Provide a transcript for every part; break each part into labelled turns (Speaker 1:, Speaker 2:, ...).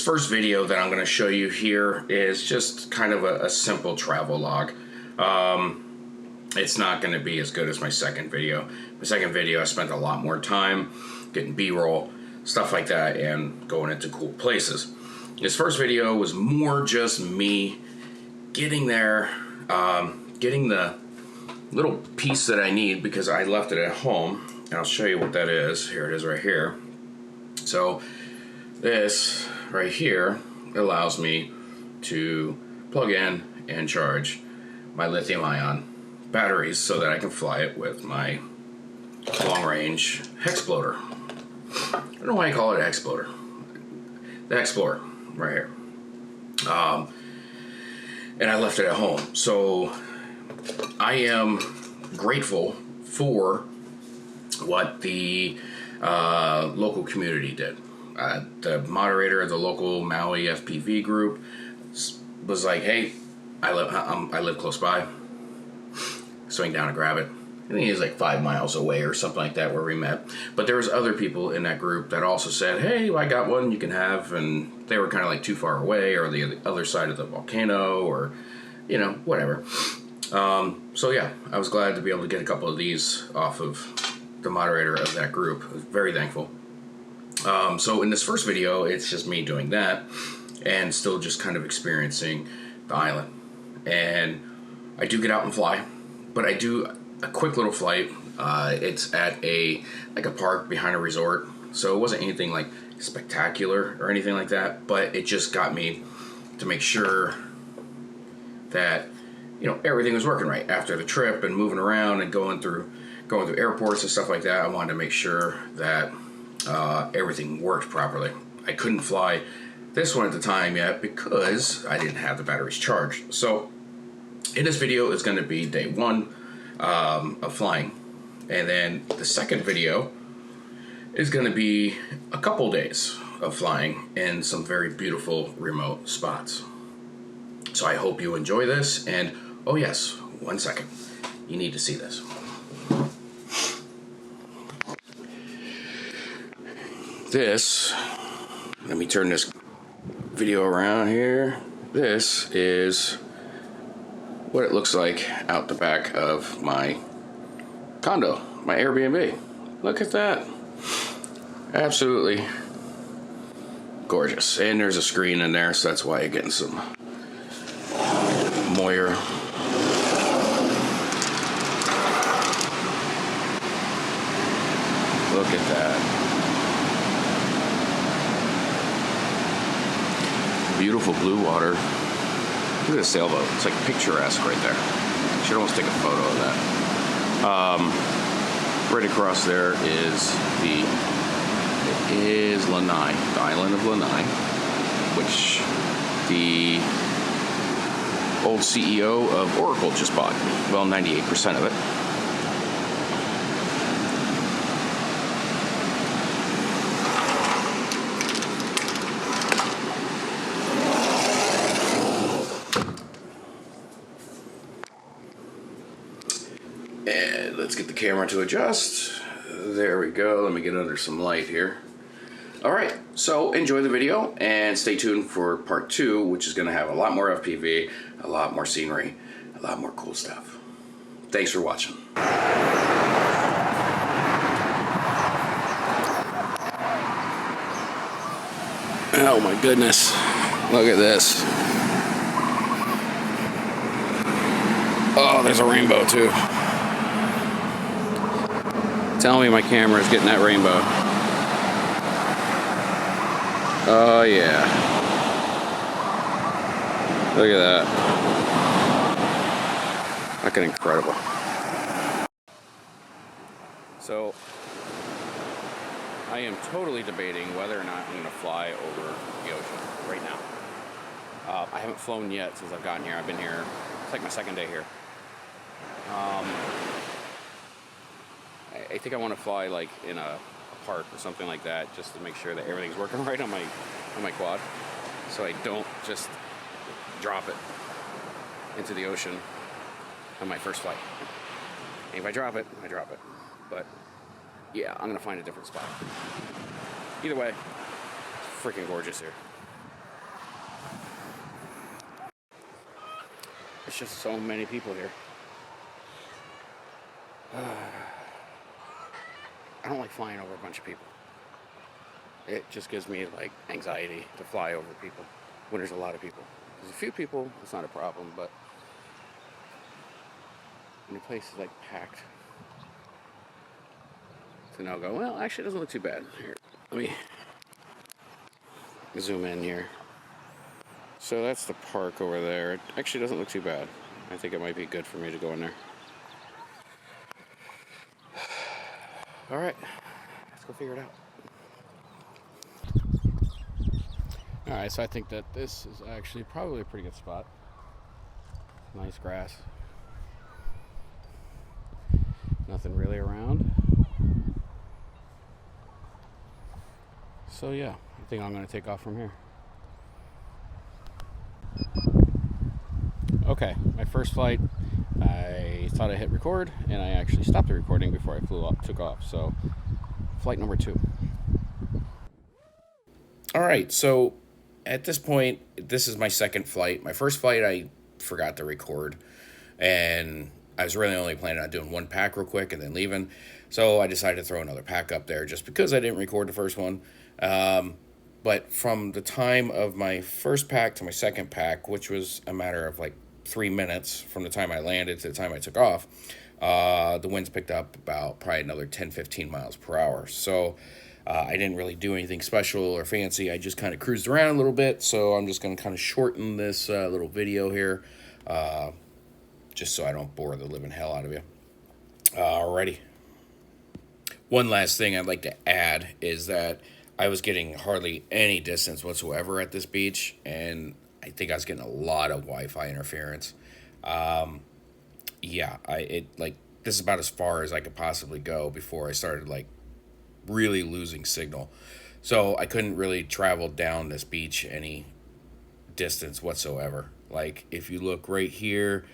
Speaker 1: This first video that I'm going to show you here is just kind of a simple travel log. It's not going to be as good as my second video. My second video, I spent a lot more time getting B-roll, stuff like that, and going into cool places. This first video was more just me getting there, getting the little piece that I need because I left it at home. And I'll show you what that is. Here it is right here. So this right here allows me to plug in and charge my lithium-ion batteries so that I can fly it with my long-range Explorer. I don't know why I call it Explorer. The Explorer right here. And I left it at home. So I am grateful for what the local community did. The moderator of the local Maui FPV group was like, "Hey, I live close by. Swing down and grab it." I think he was like 5 miles away or something like that where we met. But there was other people in that group that also said, "Hey, I got one you can have," and they were kind of like too far away or the other side of the volcano or, you know, whatever. So yeah, I was glad to be able to get a couple of these off of the moderator of that group. I was very thankful. So in this first video, it's just me doing that and still just kind of experiencing the island. And I do get out and fly, but I do a quick little flight. It's at a park behind a resort, so it wasn't anything like spectacular or anything like that, but it just got me to make sure that, you know, everything was working right after the trip and moving around and going through airports and stuff like that. I wanted to make sure that everything worked properly. I couldn't fly this one at the time yet because I didn't have the batteries charged. So in this video is going to be day one of flying, and then the second video is going to be a couple days of flying in some very beautiful remote spots. So I hope you enjoy this. And oh yes, 1 second, you need to see this. This, let me turn this video around here. This is what it looks like out the back of my condo, my Airbnb. Look at that. Absolutely gorgeous. And there's a screen in there, so that's why you're getting some moire. Look at that. Beautiful blue water. Look at the sailboat. It's like picturesque right there. Should almost take a photo of that. Right across there is Lanai, the island of Lanai, which the old CEO of Oracle just bought. Well, 98% of it. And let's get the camera to adjust. There we go. Let me get under some light here. All right, so enjoy the video and stay tuned for part 2, which is going to have a lot more FPV, a lot more scenery, a lot more cool stuff. Thanks for watching. Oh my goodness, look at this. Oh, there's a rainbow too. Tell me my camera is getting that rainbow. Oh yeah. Look at that. Fucking incredible. So, I am totally debating whether or not I'm going to fly over the ocean right now. I haven't flown yet since I've gotten here. I've been here, it's like my second day here. I think I want to fly like in a park or something like that, just to make sure that everything's working right on my quad, so I don't just drop it into the ocean on my first flight. And if I drop it, I drop it. But yeah, I'm gonna find a different spot. Either way, it's freaking gorgeous here.
Speaker 2: There's just so many people here. I don't like flying over a bunch of people. It just gives me like anxiety to fly over people when there's a lot of people. There's a few people, it's not a problem, but when the place is like packed, so now I'll go, well, actually it doesn't look too bad. Here, let me zoom in here. So that's the park over there. It actually doesn't look too bad. I think it might be good for me to go in there. All right, let's go figure it out. All right, so I think that this is actually probably a pretty good spot. Nice grass. Nothing really around. So yeah, I think I'm going to take off from here. Okay, my first flight, I thought I hit record, and I actually stopped the recording before I took off. So, flight number 2.
Speaker 1: All right, so at this point, this is my second flight. My first flight, I forgot to record, and I was really only planning on doing one pack real quick and then leaving. So I decided to throw another pack up there just because I didn't record the first one. But from the time of my first pack to my second pack, which was a matter of like 3 minutes from the time I landed to the time I took off, the winds picked up about probably another 10, 15 miles per hour. So I didn't really do anything special or fancy. I just kind of cruised around a little bit. So I'm just going to kind of shorten this little video here, just so I don't bore the living hell out of you. Alrighty. One last thing I'd like to add is that I was getting hardly any distance whatsoever at this beach, and I think I was getting a lot of Wi-Fi interference. Yeah, this is about as far as I could possibly go before I started like really losing signal. So I couldn't really travel down this beach any distance whatsoever. Like if you look right here,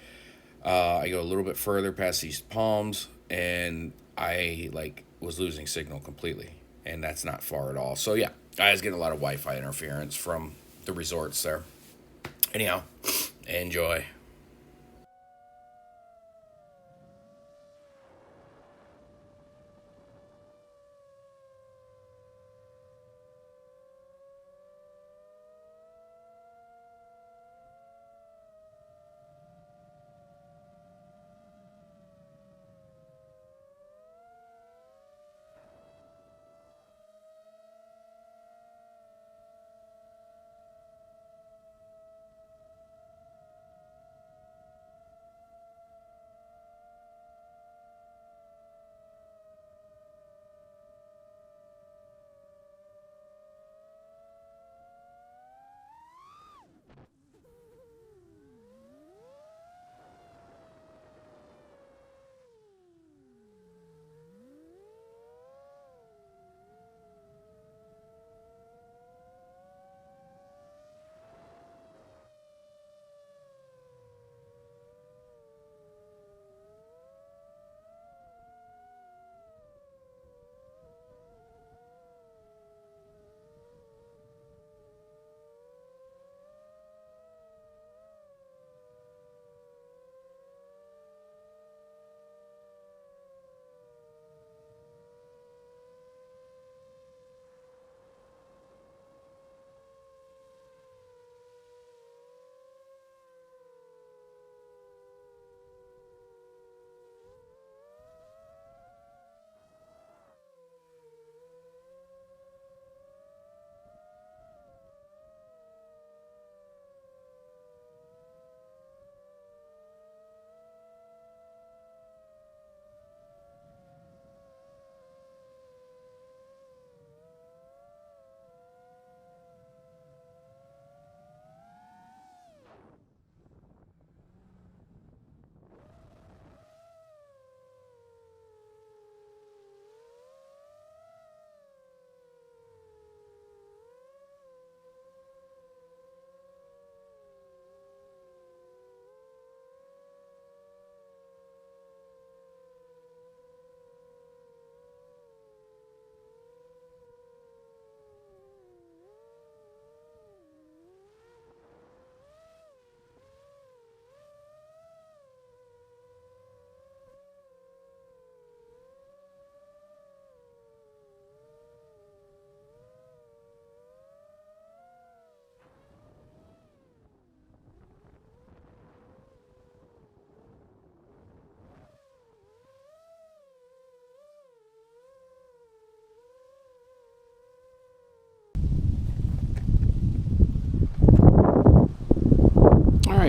Speaker 1: I go a little bit further past these palms, and I like was losing signal completely, and that's not far at all. So yeah, I was getting a lot of Wi-Fi interference from the resorts there. Anyhow, enjoy.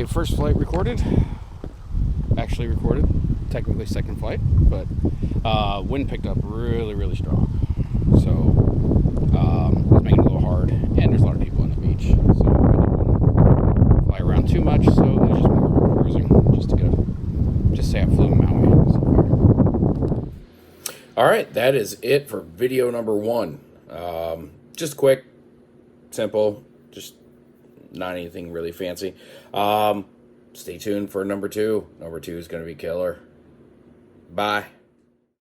Speaker 2: right, first flight recorded. Actually recorded. Technically second flight, but wind picked up really, really strong. So it was making it a little hard, and there's a lot of people on the beach. So I didn't want to fly around too much, so it was just more cruising, just say I flew in Maui so far.
Speaker 1: All right, that is it for video number 1. Just quick, simple, just not anything really fancy. Stay tuned for number 2. Number 2 is going to be killer. Bye.